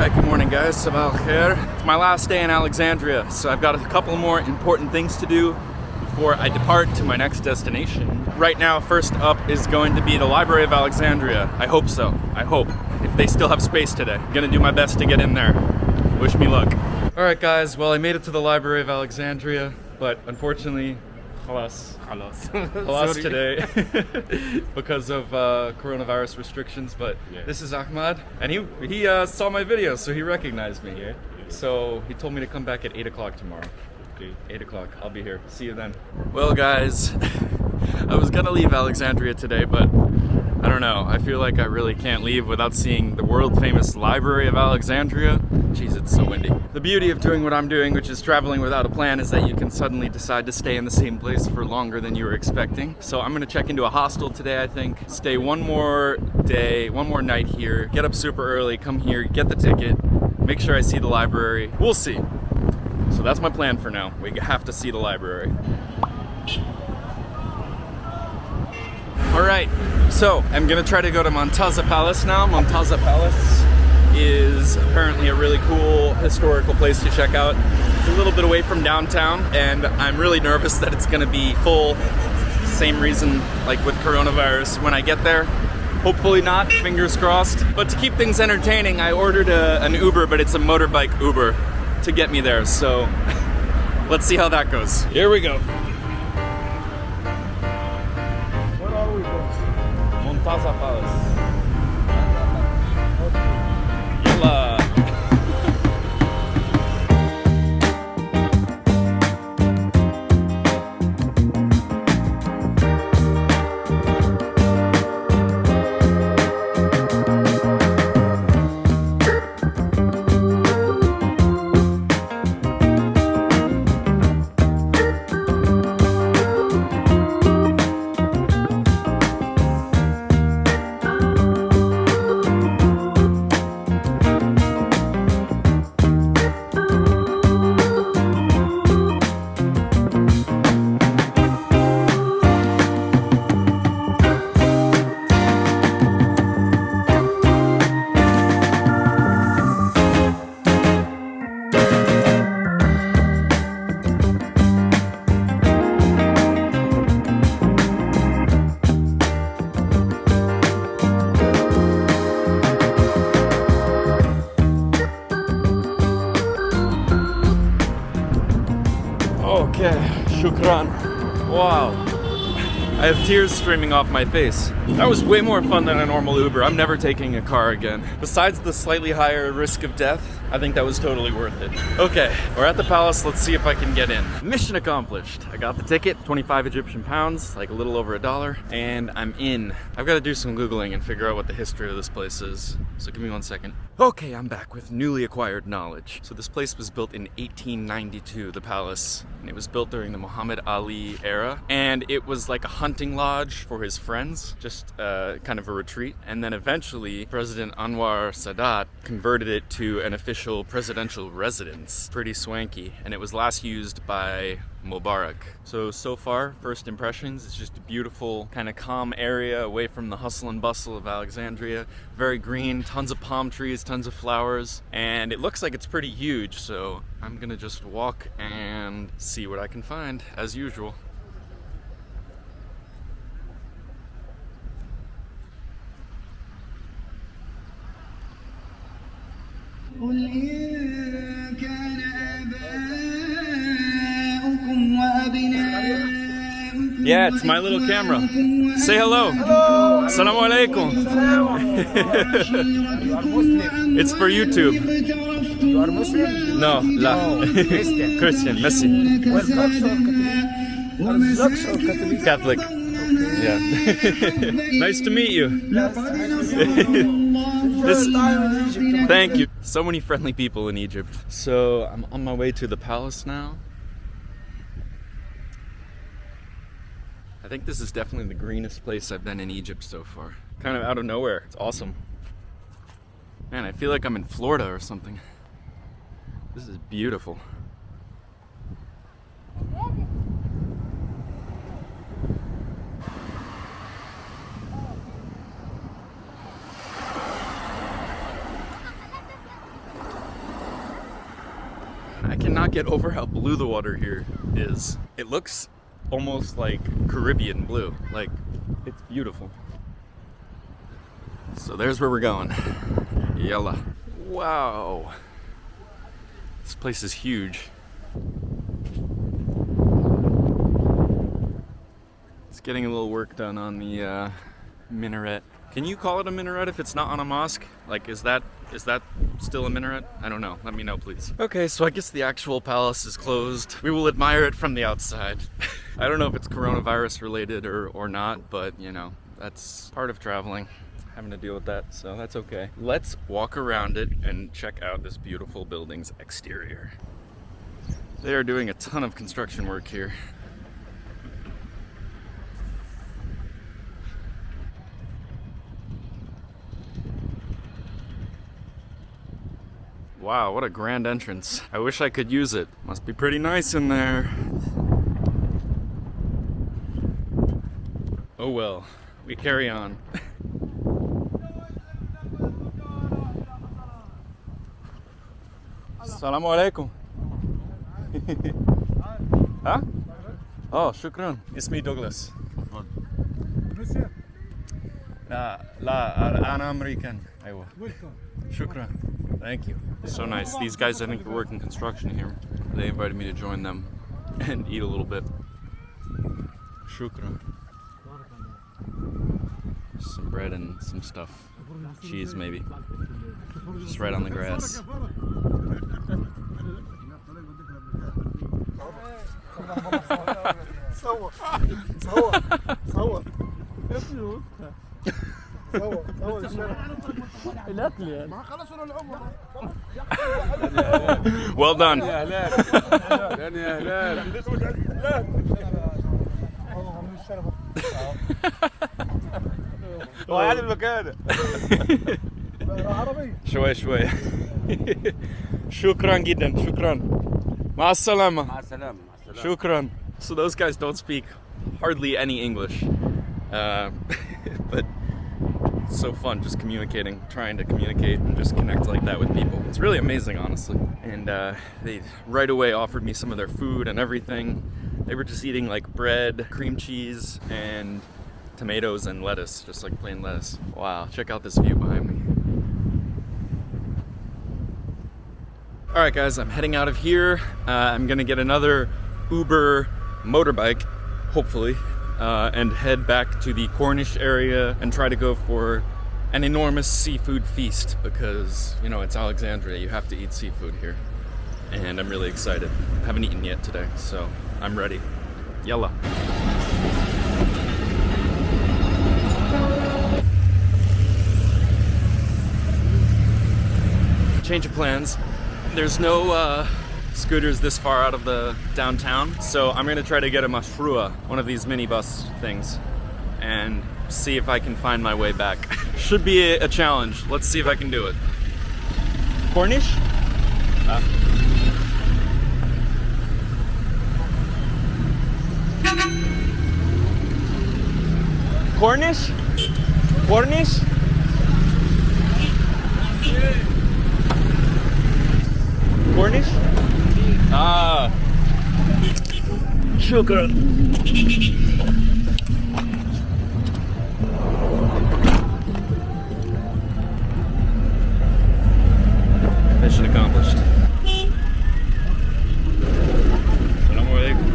Alright, good morning guys, Sabah al-Khair. It's my last day in Alexandria, so I've got a couple more important things to do before I depart to my next destination. Right now, first up is going to be the Library of Alexandria. I hope so, I hope. If they still have space today. I'm gonna do my best to get in there. Wish me luck. Alright guys, well I made it to the Library of Alexandria, but unfortunately, halas today because of coronavirus restrictions, but this is Ahmad, and he saw my video, so he recognized me. Yeah. So he told me to come back at 8 o'clock tomorrow. Okay. 8 o'clock, I'll be here. See you then. Well guys, I was gonna leave Alexandria today, but I don't know. I feel like I really can't leave without seeing the world famous Library of Alexandria. Jeez, it's so windy. The beauty of doing what I'm doing, which is traveling without a plan, is that you can suddenly decide to stay in the same place for longer than you were expecting. So I'm gonna check into a hostel today, I think. Stay one more day, one more night here. Get up super early, come here, get the ticket, make sure I see the library. We'll see. So that's my plan for now. We have to see the library. Alright, so I'm gonna try to go to Montaza Palace now. Montaza Palace is apparently a really cool historical place to check out. It's a little bit away from downtown, and I'm really nervous that it's gonna be full. Same reason like with coronavirus when I get there. Hopefully not, fingers crossed. But to keep things entertaining, I ordered an Uber, but it's a motorbike Uber to get me there, so let's see how that goes. Here we go. Montaza Palace. Yalla. Okay, shukran. Wow. I have tears streaming off my face. That was way more fun than a normal Uber. I'm never taking a car again. Besides the slightly higher risk of death, I think that was totally worth it. Okay, we're at the palace. Let's see if I can get in. Mission accomplished. I got the ticket, 25 Egyptian pounds, like a little over $1, and I'm in. I've got to do some Googling and figure out what the history of this place is. So give me 1 second. Okay, I'm back with newly acquired knowledge. So this place was built in 1892, the palace, and it was built during the Muhammad Ali era, and it was like a hunting lodge for his friends, just kind of a retreat. And then eventually, President Anwar Sadat converted it to an official presidential residence. Pretty swanky, and it was last used by Mubarak. So far, first impressions, it's just a beautiful, kind of calm area away from the hustle and bustle of Alexandria. Very green, tons of palm trees, tons of flowers, and it looks like it's pretty huge, so I'm gonna just walk and see what I can find, as usual. Yeah, it's my little camera. Say hello. Hello. Assalamu alaikum. It's for YouTube. You are Muslim? No, la. Christian. Christian, Messi. Orthodox or Catholic? Catholic. Yeah. Nice to meet you. Thank you. So many friendly people in Egypt. So I'm on my way to the palace now. I think this is definitely the greenest place I've been in Egypt so far. Kind of out of nowhere. It's awesome. Man, I feel like I'm in Florida or something. This is beautiful. I cannot get over how blue the water here is. It looks almost like Caribbean blue. Like, it's beautiful. So there's where we're going. Yalla. Wow. This place is huge. It's getting a little work done on the minaret. Can you call it a minaret if it's not on a mosque? Like, is that still a minaret? I don't know. Let me know, please. Okay, so I guess the actual palace is closed. We will admire it from the outside. I don't know if it's coronavirus related or not, but you know, that's part of traveling. Having to deal with that, so that's okay. Let's walk around it and check out this beautiful building's exterior. They are doing a ton of construction work here. Wow, what a grand entrance. I wish I could use it. Must be pretty nice in there. Oh well, we carry on. Assalamu alaikum. ها؟ شكرا. اسمي دوغلاس. لا أنا أمريكان. أيوة. شكرا. Thank you. So nice. These guys, I think, are working construction here. They invited me to join them and eat a little bit. Shukran. Some bread and some stuff. Cheese, maybe. Just right on the grass. Well done. شوي شوي. شكرا جدا. شكرا. مع السلامة. مع السلامة. Shukran. So those guys don't speak hardly any English, but it's so fun just communicating, trying to communicate and just connect like that with people. It's really amazing, honestly. And they right away offered me some of their food and everything. They were just eating like bread, cream cheese, and tomatoes and lettuce, just like plain lettuce. Wow, check out this view behind me. All right, guys, I'm heading out of here. I'm gonna get another Uber motorbike, hopefully, and head back to the Cornish area and try to go for an enormous seafood feast because, you know, it's Alexandria. You have to eat seafood here. And I'm really excited. Haven't eaten yet today, so I'm ready. Yalla. Change of plans. There's no scooters this far out of the downtown, so I'm gonna try to get a mashrua, one of these minibus things, and see if I can find my way back. Should be a challenge. Let's see if I can do it. Cornish? Cornish? Cornish? Cornish? Shukran. Mission accomplished. Assalamu alaikum.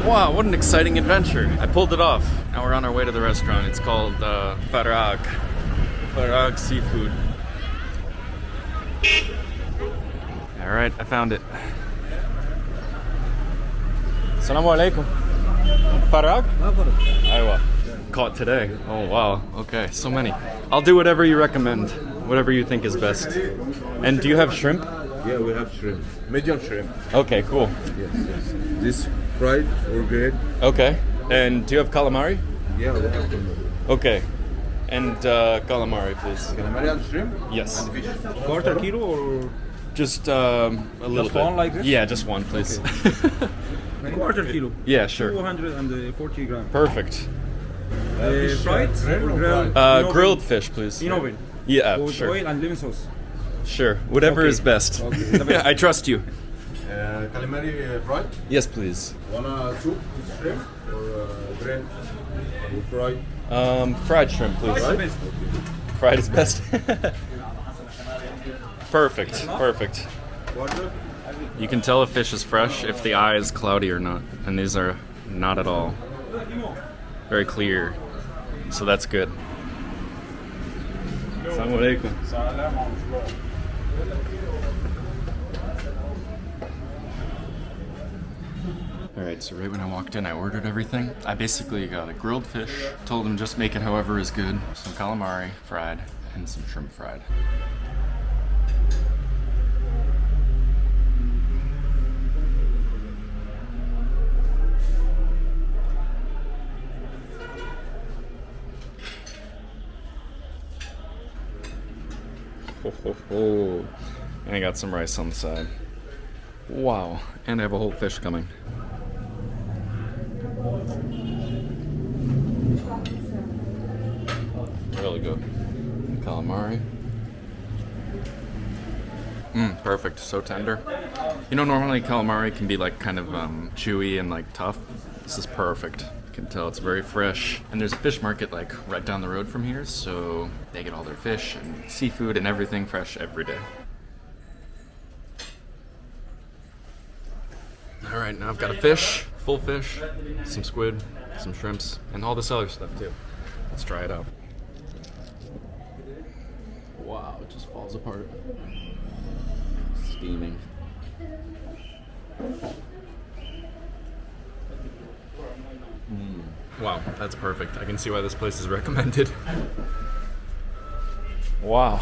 Wow, what an exciting adventure. I pulled it off. Now we're on our way to the restaurant. It's called Farag. Farag Seafood. All right, I found it. Assalamu alaikum. Farag? Aywa. Caught today. Oh, wow. Okay, so many. I'll do whatever you recommend. Whatever you think is best. And do you have shrimp? Yeah, we have shrimp. Medium shrimp. Okay, cool. Yes, yes. This fried or grilled? Okay. And do you have calamari? Yeah, we have calamari. Okay. And calamari, please. Calamari and shrimp? Yes. And fish. Quarter kilo or? Just a little Just bit. one like this? Yeah, just one, please. Quarter kilo. Yeah, sure. 240 grams. Perfect. Fried or grilled? Grilled fish, please. In oven. Yeah, With sure. oil and lemon sauce. Sure. Whatever Okay. is best. Okay, the best. I trust you. Calamari fried. Yes, please. Wanna soup with shrimp or bread or fried? Fried shrimp, please. Right? Fried is best. Perfect. Perfect. Water? You can tell if fish is fresh if the eye is cloudy or not, and these are not at all. Very clear. So that's good. Assalamu alaikum. Alright, so right when I walked in, I ordered everything. I basically got a grilled fish, told them just make it however is good, some calamari fried, and some shrimp fried. Ho, ho, ho. And I got some rice on the side. Wow, and I have a whole fish coming. Really good. Calamari. Perfect, so tender. You know, normally calamari can be like kind of chewy and like tough. This is perfect. You can tell it's very fresh. And there's a fish market like right down the road from here, so they get all their fish and seafood and everything fresh every day. All right, now I've got a fish, full fish, some squid, some shrimps, and all this other stuff too. Let's try it out. Wow, it just falls apart. Steaming. Wow, that's perfect. I can see why this place is recommended. Wow.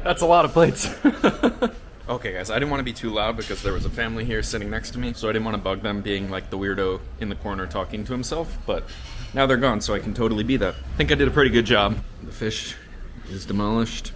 That's a lot of plates. Okay guys, I didn't want to be too loud because there was a family here sitting next to me, so I didn't want to bug them being like the weirdo in the corner talking to himself, but now they're gone, so I can totally be that. I think I did a pretty good job. The fish is demolished.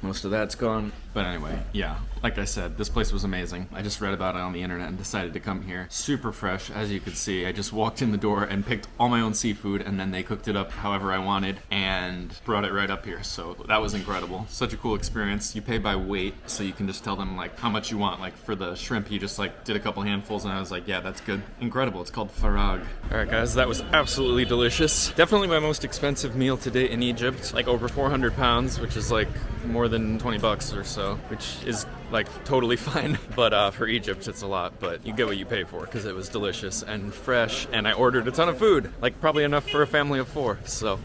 Most of that's gone. But anyway, yeah, like I said, this place was amazing. I just read about it on the internet and decided to come here. Super fresh, as you could see. I just walked in the door and picked all my own seafood, and then they cooked it up however I wanted and brought it right up here. So that was incredible. Such a cool experience. You pay by weight, so you can just tell them like how much you want. Like for the shrimp, you just like did a couple handfuls, and I was like, yeah, that's good. Incredible. It's called farag. All right, guys, that was absolutely delicious. Definitely my most expensive meal to date in Egypt. Like over 400 pounds, which is like more than 20 bucks or so, which is like totally fine. But for Egypt, it's a lot, but you get what you pay for because it was delicious and fresh, and I ordered a ton of food, like probably enough for a family of 4, so.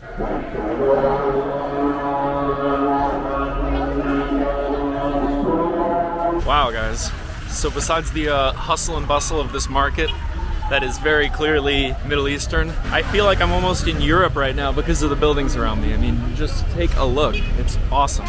Wow, guys. So besides the hustle and bustle of this market, that is very clearly Middle Eastern, I feel like I'm almost in Europe right now because of the buildings around me. I mean, just take a look. It's awesome.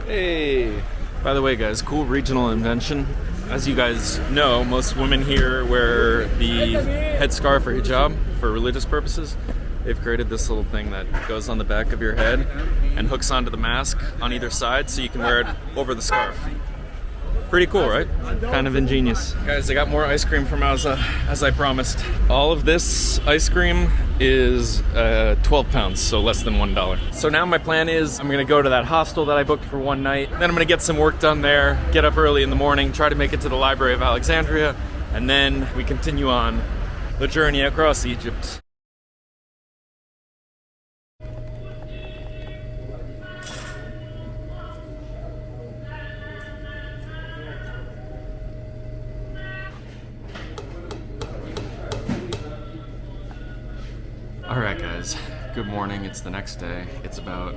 Hey! By the way, guys, cool regional invention. As you guys know, most women here wear the headscarf or hijab for religious purposes. They've created this little thing that goes on the back of your head and hooks onto the mask on either side so you can wear it over the scarf. Pretty cool, right? Kind of ingenious. Guys, I got more ice cream from Alza, as I promised. All of this ice cream is 12 pounds, so less than $1. So now my plan is I'm gonna go to that hostel that I booked for one night, then I'm gonna get some work done there, get up early in the morning, try to make it to the Library of Alexandria, and then we continue on the journey across Egypt. Alright guys, good morning, it's the next day. It's about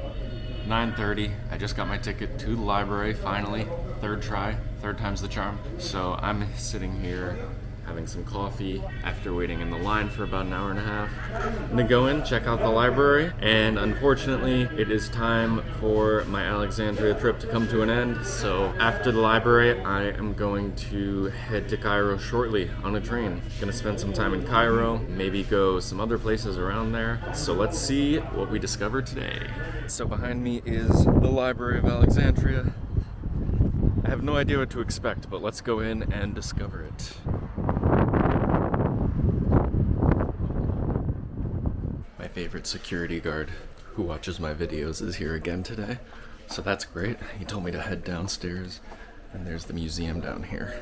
9:30. I just got my ticket to the library, finally. Third try, third time's the charm. So I'm sitting here having some coffee after waiting in the line for about an hour and a half. I'm gonna go in, check out the library, and unfortunately, it is time for my Alexandria trip to come to an end. So after the library, I am going to head to Cairo shortly on a train. Gonna spend some time in Cairo, maybe go some other places around there. So let's see what we discover today. So behind me is the Library of Alexandria. I have no idea what to expect, but let's go in and discover it. My favorite security guard who watches my videos is here again today, so that's great. He told me to head downstairs, and there's the museum down here.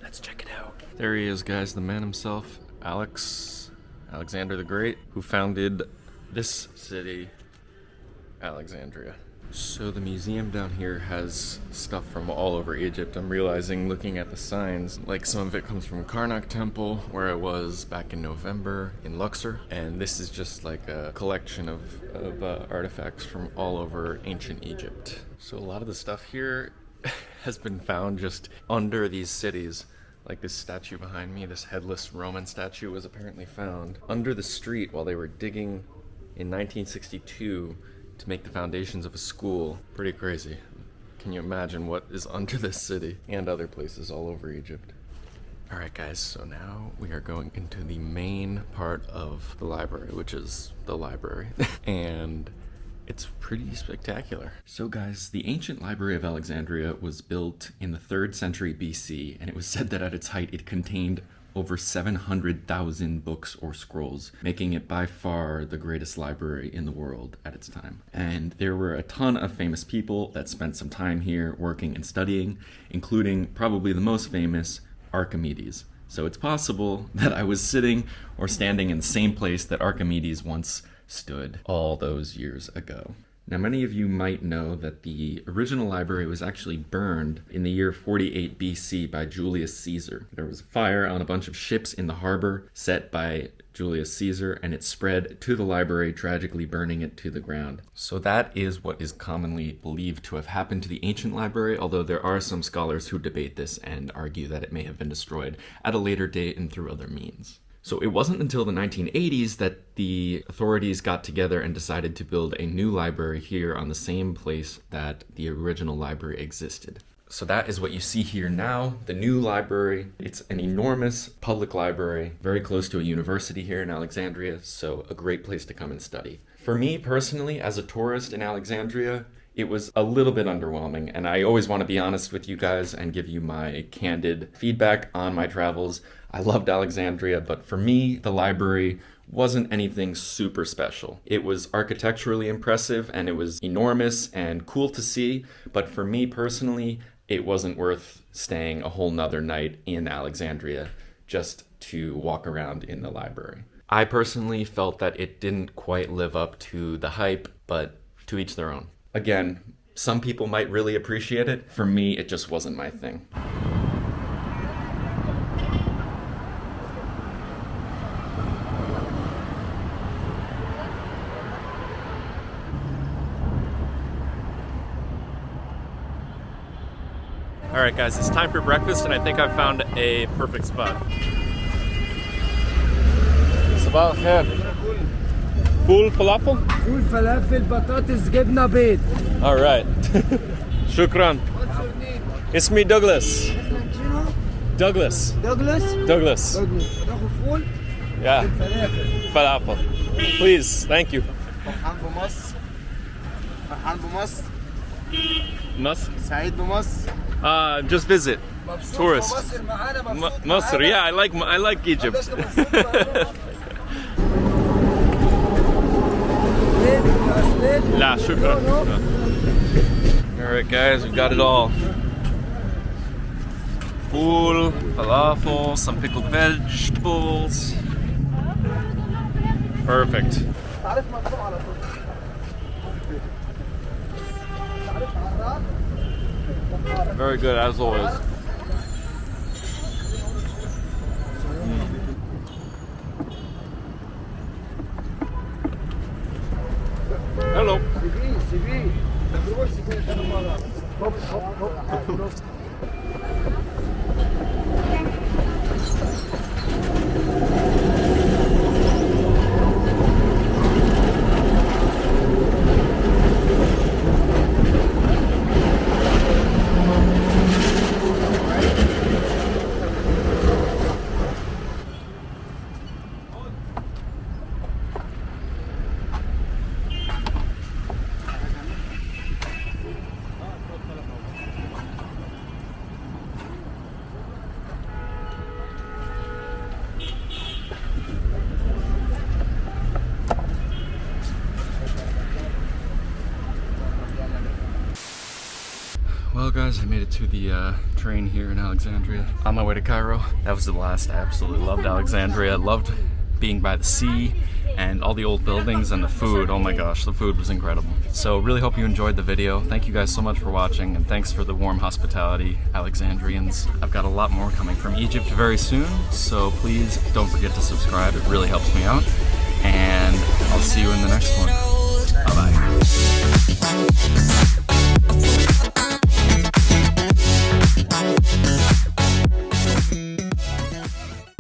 Let's check it out. There he is, guys, the man himself, Alexander the Great, who founded this city, Alexandria. So the museum down here has stuff from all over Egypt. I'm realizing looking at the signs, like some of it comes from Karnak Temple, where I was back in November in Luxor. And this is just like a collection of artifacts from all over ancient Egypt. So a lot of the stuff here has been found just under these cities. Like this statue behind me, this headless Roman statue was apparently found under the street while they were digging in 1962 to make the foundations of a school. Pretty crazy. Can you imagine what is under this city and other places all over Egypt? All right, guys, so now we are going into the main part of the library, which is the library. And it's pretty spectacular. So guys, the ancient Library of Alexandria was built in the 3rd century BC, and it was said that at its height it contained over 700,000 books or scrolls, making it by far the greatest library in the world at its time. And there were a ton of famous people that spent some time here working and studying, including probably the most famous, Archimedes. So it's possible that I was sitting or standing in the same place that Archimedes once stood all those years ago. Now, many of you might know that the original library was actually burned in the year 48 BC by Julius Caesar. There was a fire on a bunch of ships in the harbor set by Julius Caesar, and it spread to the library, tragically burning it to the ground. So that is what is commonly believed to have happened to the ancient library, although there are some scholars who debate this and argue that it may have been destroyed at a later date and through other means. So it wasn't until the 1980s that the authorities got together and decided to build a new library here on the same place that the original library existed. So that is what you see here now, the new library. It's an enormous public library, very close to a university here in Alexandria, so a great place to come and study. For me personally, as a tourist in Alexandria, it was a little bit underwhelming, and I always want to be honest with you guys and give you my candid feedback on my travels. I loved Alexandria, but for me, the library wasn't anything super special. It was architecturally impressive, and it was enormous and cool to see, but for me personally, it wasn't worth staying a whole nother night in Alexandria just to walk around in the library. I personally felt that it didn't quite live up to the hype, but to each their own. Again, some people might really appreciate it. For me, it just wasn't my thing. All right, guys, it's time for breakfast, and I think I've found a perfect spot. Sabah al-khair. Full falafel? فول فلافل بطاطس جبنه بيض. All right. Shukran. What's your name? It's me, Douglas. Douglas. Douglas. Douglas. تاخد فول Yeah. فلافل. Falafel. Please, thank you. فرحان بمصر. فرحان بمصر. Must. سعيد بمصر. Just visit. مبسوط Tourist. بمصر معانا مبسوط Masr. معانا. Yeah, I like Egypt. حضرتك مبسوط معانا. ليه؟ La, shukran. All right, guys, we've got it all. Fool, falafel, some pickled vegetables. Perfect. تعرف مطلوب على طول. تعرف عراق؟ Very good, as always. Hello. سيبيه ما بيروحش كده تاني مرة. هوب هوب هوب. guys, I made it to the train here in Alexandria on my way to Cairo. That was the last. I absolutely loved Alexandria. I loved being by the sea and all the old buildings and the food. Oh my gosh, the food was incredible. So really hope you enjoyed the video. Thank you guys so much for watching, and thanks for the warm hospitality, Alexandrians. I've got a lot more coming from Egypt very soon, so please don't forget to subscribe. It really helps me out, and I'll see you in the next one.